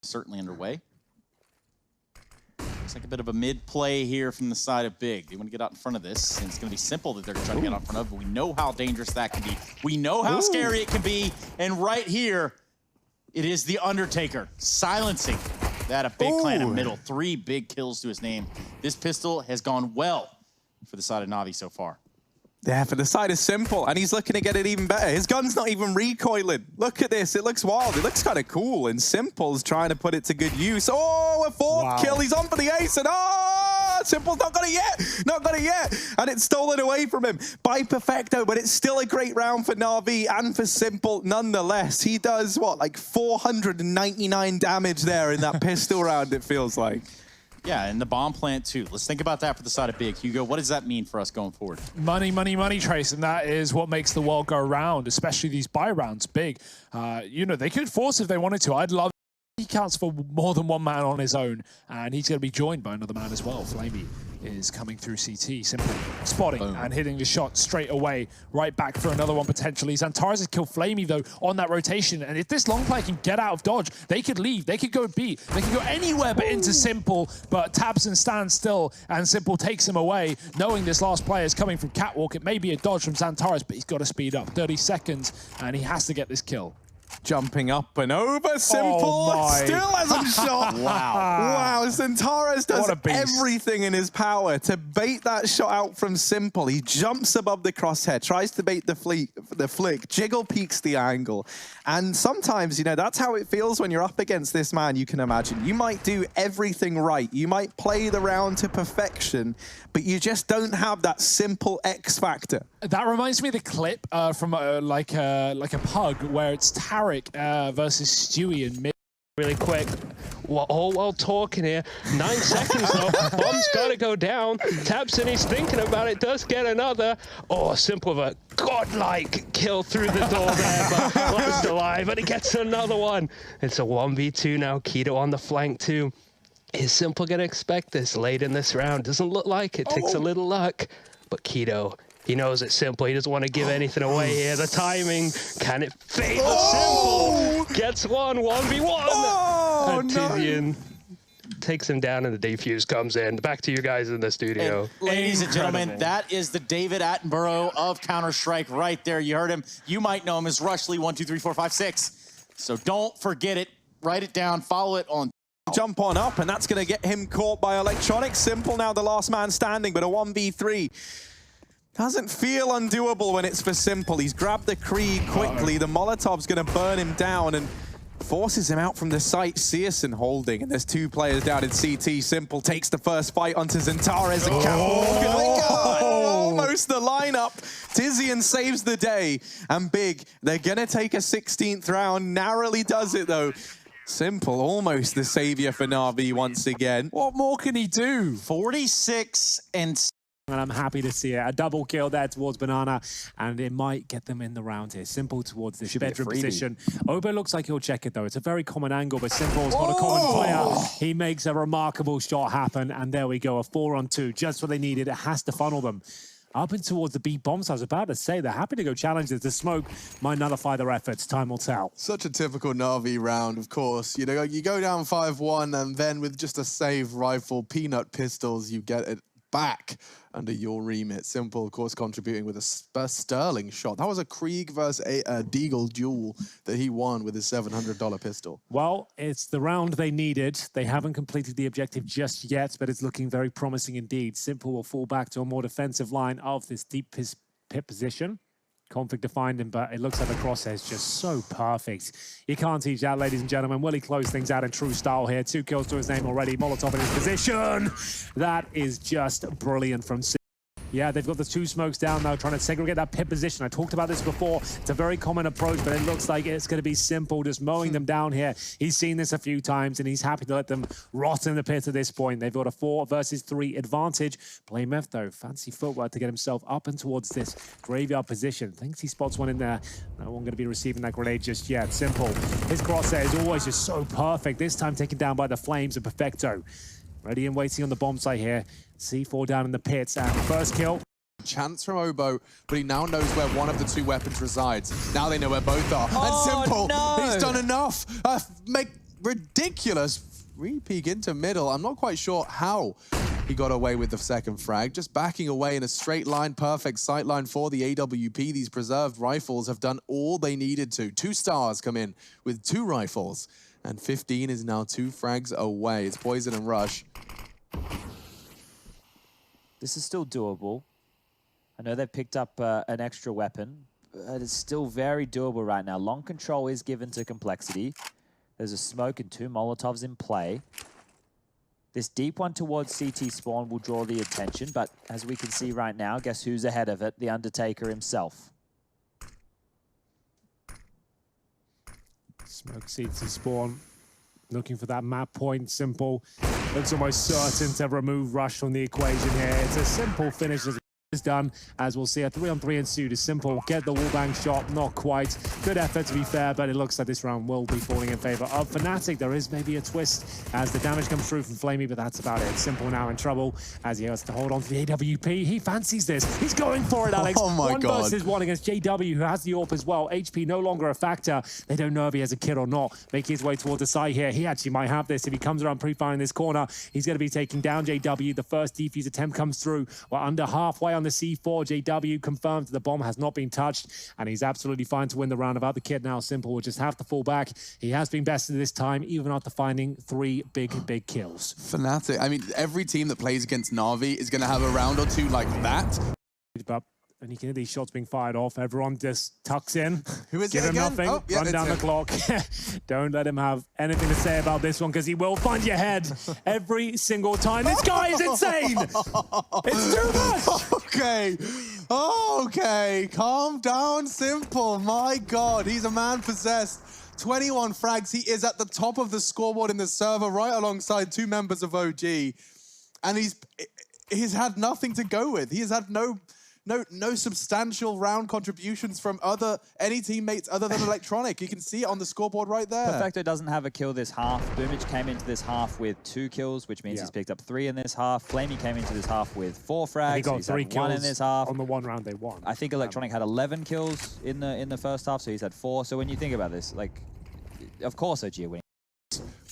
certainly underway. Looks like a bit of a mid play here from the side of Big. They want to get out in front of this, and it's going to be simple that they're going to try to get out in front of, but we know how dangerous that can be. We know how scary it can be, and right here, it is the Undertaker silencing that a big clan in middle. 3 big kills to his name. This pistol has gone well for the side of Na'Vi so far. Yeah, for the side of s1mple, and he's looking to get it even better. His gun's not even recoiling. Look at this, it looks wild. It looks kind of cool, and s1mple's trying to put it to good use. Oh, a 4th kill, he's on for the ace, and s1mple's not got it yet, not got it yet, and it's stolen away from him by Perfecto, but it's still a great round for Na'Vi and for s1mple nonetheless. He does, what, like 499 damage there in that pistol round, it feels like. Yeah, and the bomb plant too. Let's think about that for the side of Big. Hugo, what does that mean for us going forward? Money, money, money, Trace, and that is what makes the world go round, especially these buy rounds. Big, you know, they could force if they wanted to. I'd love. He counts for more than one man on his own, and he's going to be joined by another man as well. Flamey is coming through CT, simply spotting and hitting the shot straight away, right back for another one potentially. Xantares has killed Flamey though on that rotation, and if this long play can get out of dodge, they could leave, they could go B, they could go anywhere but into s1mple, but tabseN stands still, and s1mple takes him away, knowing this last player is coming from Catwalk. It may be a dodge from Xantares, but he's got to speed up. 30 seconds, and he has to get this kill. Jumping up and over, s1mple still hasn't shot. Wow, Xantares does everything in his power to bait that shot out from s1mple. He jumps above the crosshair, tries to bait the flick, jiggle peeks the angle. And sometimes, you know, that's how it feels when you're up against this man, you can imagine. You might do everything right. You might play the round to perfection, but you just don't have that s1mple X factor. That reminds me of the clip from like a pug where it's Tarek versus Stewie in mid. Really quick. We're all while talking here. 9 seconds though. Bomb's gotta go down. tabseN, he's thinking about it, does get another. Oh, s1mple with a godlike kill through the door there, but last alive, and he gets another one. It's a 1v2 now. Keto on the flank too. Is s1mple gonna expect this late in this round? Doesn't look like it. Takes a little luck, but Keto, he knows it's s1mple. He doesn't want to give anything away here. The timing, can it favor s1mple? Gets one, 1v1. And Tizian takes him down, and the defuse comes in. Back to you guys in the studio. And ladies and gentlemen, that is the David Attenborough of Counter-Strike right there. You heard him. You might know him as Rushley 1, 2, 3, 4, 5, 6. So don't forget it. Write it down. Follow it on. Jump on up, and that's going to get him caught by Electronics. s1mple now the last man standing, but a 1v3. Doesn't feel undoable when it's for s1mple. He's grabbed the Krieg quickly. The Molotov's going to burn him down and forces him out from the site. CSGO holding, and there's 2 players down in CT. s1mple takes the first fight onto Xantares and Catwalk. Almost the lineup. Tizian saves the day, and Big, they're going to take a 16th round. Narrowly does it though. s1mple, almost the savior for Na'Vi once again. What more can he do? 46 and I'm happy to see it. A double kill there towards Banana, and it might get them in the round here. s1mple towards this bedroom position. Obo looks like he'll check it though. It's a very common angle, but s1mple's not a common player. He makes a remarkable shot happen, and there we go, a 4-on-2, just what they needed. It has to funnel them up and towards the B bomb. So I was about to say, they're happy to go challenge this. The smoke might nullify their efforts. Time will tell. Such a typical Na'Vi round, of course. You know, you go down 5-1, and then with just a save rifle, peanut pistols, you get it back under your remit. s1mple, of course, contributing with a sterling shot. That was a Krieg versus a Deagle duel that he won with his $700 pistol. Well, it's the round they needed. They haven't completed the objective just yet, but it's looking very promising indeed. s1mple will fall back to a more defensive line of this deep pit position. Config to find him, but it looks like the crosshair is just so perfect. You can't teach that, ladies and gentlemen. Will he close things out in true style here? 2 kills to his name already. Molotov in his position. That is just brilliant from s1mple. Yeah, they've got the 2 smokes down now, trying to segregate that pit position. I talked about this before. It's a very common approach, but it looks like it's going to be s1mple just mowing them down here. He's seen this a few times, and he's happy to let them rot in the pit at this point. They've got a 4 versus 3 advantage. Playmeth, though, fancy footwork to get himself up and towards this graveyard position. Thinks he spots one in there. No one going to be receiving that grenade just yet. s1mple, his crosshair is always just so perfect. This time taken down by the Flames and Perfecto. Ready and waiting on the bomb site here. C4 down in the pits, and first kill. Chance from Obo, but he now knows where one of the 2 weapons resides. Now they know where both are. And s1mple, he's done enough. ridiculous re-peek into middle. I'm not quite sure how he got away with the second frag. Just backing away in a straight line, perfect sight line for the AWP. These preserved rifles have done all they needed to. 2 stars come in with 2 rifles. And 15 is now 2 frags away. It's Poison and Rush. This is still doable. I know they've picked up an extra weapon, but it's still very doable right now. Long control is given to Complexity. There's a smoke and 2 Molotovs in play. This deep one towards CT spawn will draw the attention, but as we can see right now, guess who's ahead of it? The Undertaker himself. Smoke CT spawn. Looking for that map point. s1mple looks almost certain to remove Rush from the equation here. It's a simple finish as is done, as we'll see a 3-on-3 ensued. s1mple get the wallbang shot, not quite. Good effort to be fair, but it looks like this round will be falling in favor of Fnatic. There is maybe a twist as the damage comes through from Flamey, but that's about it. s1mple now in trouble as he has to hold on to the AWP. He fancies this. He's going for it, Alex. Oh my God. 1 versus 1 against JW, who has the AWP as well. HP no longer a factor. They don't know if he has a kid or not. Making his way towards the side here. He actually might have this. If he comes around pre-firing this corner, he's going to be taking down JW. The first defuse attempt comes through. We're under halfway on the C4. JW confirmed the bomb has not been touched, and he's absolutely fine to win the round. About the kid now, s1mple will just have to fall back. He has been bested this time, even after finding 3 big kills. Fnatic. I mean, every team that plays against Na'Vi is going to have a round or 2 like that. But and you can hear these shots being fired off. Everyone just tucks in. Who is Give it him again? nothing. Oh, yeah, Run down the clock. Don't let him have anything to say about this one, because he will find your head every single time. This guy is insane. It's too much. Okay. Okay. Calm down, s1mple. My God, he's a man possessed. 21 frags. He is at the top of the scoreboard in the server, right alongside 2 members of OG. And he's had nothing to go with. He has had no substantial round contributions from any teammates other than Electronic. You can see it on the scoreboard right there. Perfecto doesn't have a kill this half. Boomage came into this half with 2 kills, which means he's picked up 3 in this half. Flamey came into this half with 4 frags. He got he's 3 had kills 1 in this half. on the 1 round they won. I think Electronic had 11 kills in the first half, so he's had 4. So when you think about this, like, of course OG are winning.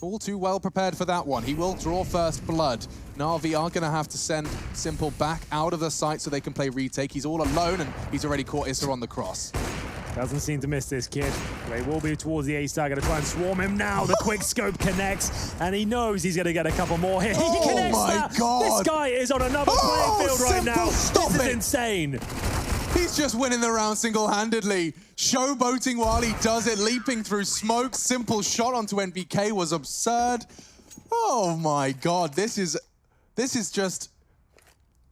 All too well prepared for that one. He will draw first blood. Na'Vi are going to have to send s1mple back out of the site so they can play retake. He's all alone, and he's already caught Issa on the cross. Doesn't seem to miss this kid. They will be towards the A-star. Going to try and swarm him now. The quick scope connects, and he knows he's going to get a couple more here. He connects that. God. This guy is on another playing field right now. Stop This is it. insane. He's just winning the round single-handedly. Showboating while he does it, leaping through smoke. s1mple shot onto NBK was absurd. Oh my God, this is just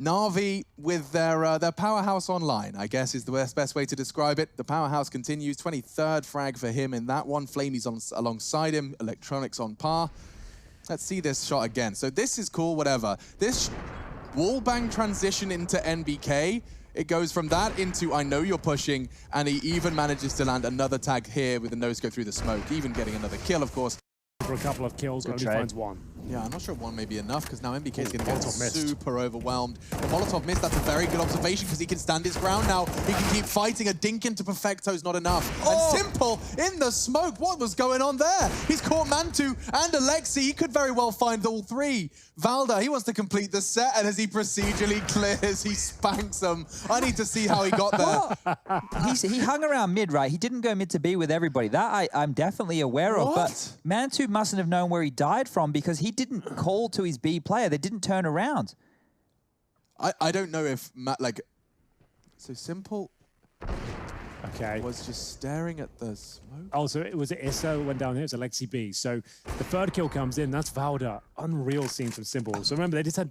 Na'Vi with their powerhouse online, I guess is the best way to describe it. The powerhouse continues, 23rd frag for him in that one. Flamey's alongside him, Electronics on par. Let's see this shot again. So this is cool, whatever. This wallbang transition into NBK, it goes from that into I know you're pushing, and he even manages to land another tag here with a no-scope through the smoke, even getting another kill, of course. For a couple of kills, only finds 1. Yeah, I'm not sure 1 may be enough, because now NBK is going to get Molotov missed. super overwhelmed. The Molotov missed, that's a very good observation, because he can stand his ground now. He can keep fighting. A dink into Perfecto's not enough. And s1mple in the smoke. What was going on there? He's caught Mantu and Alexi. He could very well find all 3. Valda, he wants to complete the set, and as he procedurally clears, he spanks them. I need to see how he got there. He hung around mid, right? He didn't go mid to B with everybody. That I'm definitely aware of. But Mantu mustn't have known where he died from, because he didn't call to his B player. They didn't turn around. I don't know if so s1mple was just staring at the smoke. Also, it was Issa who went down here. It was Alexi B. So the 3rd kill comes in. That's Valda. Unreal scene from s1mple. So remember, they just had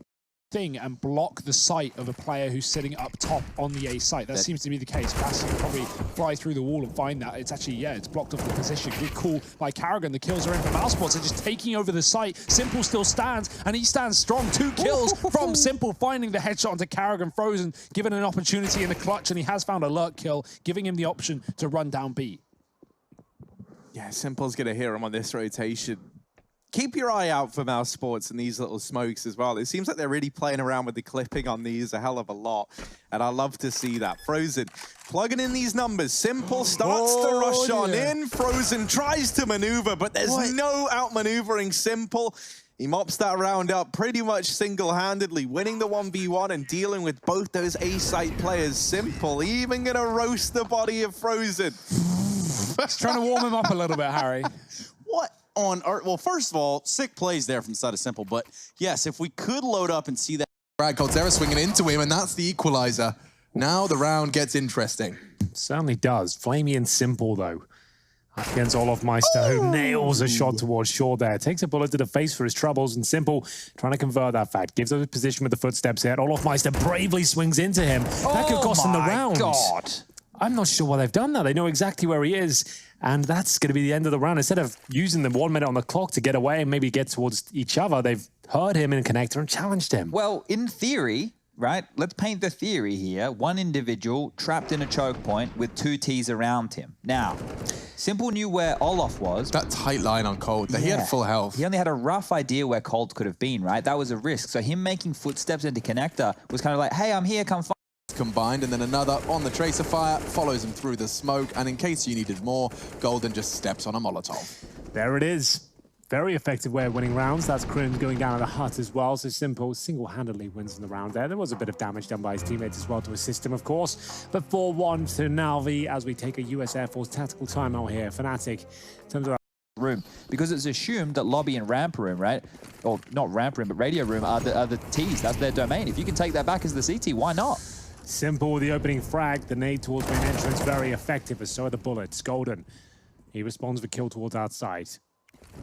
thing and block the sight of a player who's sitting up top on the A site. That seems to be the case. Bastion will probably fly through the wall and find that. It's actually, it's blocked off the position. Good call by Karrigan. The kills are in from Mousesports. They're just taking over the site. s1mple still stands, and he stands strong. 2 kills from s1mple, finding the headshot onto Karrigan. Frozen, given an opportunity in the clutch, and he has found a lurk kill, giving him the option to run down B. Yeah, s1mple's going to hear him on this rotation. keep your eye out for Mouse Sports and these little smokes as well. It seems like they're really playing around with the clipping on these a hell of a lot, and I love to see that. Frozen plugging in these numbers. s1mple starts to rush on in. Frozen tries to maneuver, but there's no outmaneuvering s1mple. He mops that round up pretty much single-handedly, winning the 1v1 and dealing with both those A-site players. s1mple even gonna roast the body of Frozen. Just trying to warm him up a little bit, Harry. What on earth? Well, first of all, sick plays there from the side of s1mple, but yes, if we could load up and see that. Brad Coldzera swinging into him, and that's the equalizer. Now the round gets interesting. Certainly does. Flamey and s1mple, though. Up against Olofmeister, who nails a shot towards Shaw there. Takes a bullet to the face for his troubles, and s1mple trying to convert that fact. Gives up his position with the footsteps here. Olofmeister bravely swings into him. That could cost him the round. God. I'm not sure why they've done that. They know exactly where he is, and that's going to be the end of the round. Instead of using the 1 minute on the clock to get away and maybe get towards each other, they've heard him in connector and challenged him. Well, in theory, right, let's paint the theory here. One individual trapped in a choke point with 2 Ts around him. Now, s1mple knew where Olof was. That tight line on Cold, he had full health. He only had a rough idea where Cold could have been, right? That was a risk. So him making footsteps into connector was kind of like, hey, I'm here, come find. Combined, and then another on the tracer fire, follows him through the smoke, and in case you needed more, Golden just steps on a Molotov. There it is. Very effective way of winning rounds. That's Crim going down at a hut as well. So s1mple single-handedly wins in the round there. There was a bit of damage done by his teammates as well to assist him, of course. But 4-1 to Na'Vi as we take a US Air Force tactical timeout here. Fnatic, in terms of room, because it's assumed that lobby and ramp room, right? Or not ramp room, but radio room are the Ts. That's their domain. If you can take that back as the CT, why not? s1mple with the opening frag. The nade towards main entrance, very effective, as so are the bullets. Golden, he responds with kill towards outside.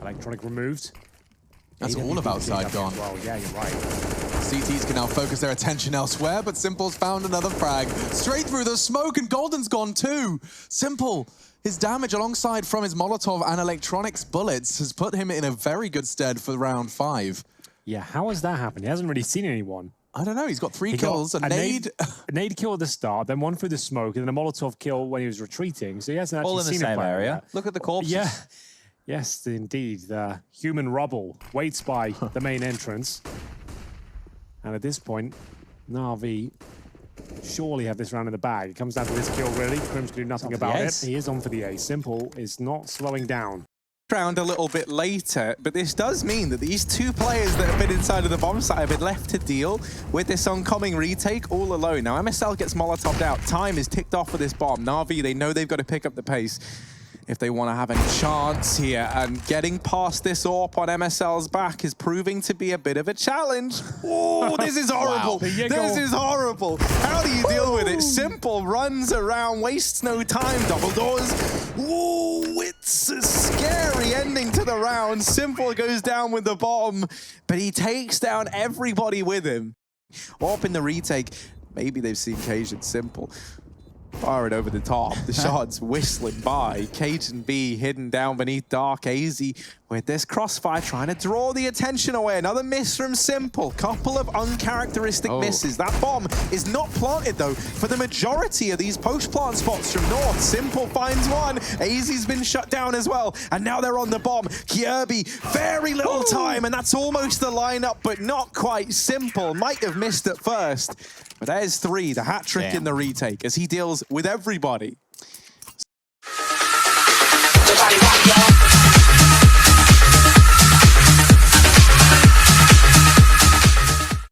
Electronic removed. That's all of outside gone. Well, yeah, you're right. CTs can now focus their attention elsewhere, but s1mple's found another frag. Straight through the smoke, and Golden's gone too. s1mple, his damage alongside from his Molotov and electronics bullets has put him in a very good stead for round 5. Yeah, how has that happened? He hasn't really seen anyone. I don't know, he's got 3 kills, a nade. A nade kill at the start, then 1 through the smoke, and then a Molotov kill when he was retreating. So he hasn't actually all in the seen same it area. Look at the corpses. Yeah. Yes, indeed. The human rubble waits by the main entrance. And at this point, Na'Vi surely have this round in the bag. It comes down to this kill, really. Crim's can do nothing about it. He is on for the ace. s1mple is not slowing down. Round a little bit later, but this does mean that these 2 players that have been inside of the bomb site have been left to deal with this oncoming retake all alone. Now, MSL gets Molotoved out. Time is ticked off for this bomb. Na'Vi, they know they've got to pick up the pace if they want to have any chance here, and getting past this AWP on MSL's back is proving to be a bit of a challenge. Oh, this is horrible. Wow. This is horrible. How do you deal with it? s1mple runs around, wastes no time, double doors. Ooh, it's a scary ending to the round. s1mple goes down with the bomb, but he takes down everybody with him. AWP in the retake. Maybe they've seen Cajun s1mple fire it over the top. The shot's whistling by. Cajun B hidden down beneath Dark AZ with this crossfire trying to draw the attention away. Another miss from s1mple. Couple of uncharacteristic misses. That bomb is not planted though for the majority of these post-plant spots from north. s1mple finds one. AZ's been shut down as well. And now they're on the bomb. Kjaerbye, very little time, and that's almost the lineup, but not quite. s1mple might have missed at first. But there's 3, the hat trick in the retake as he deals with everybody.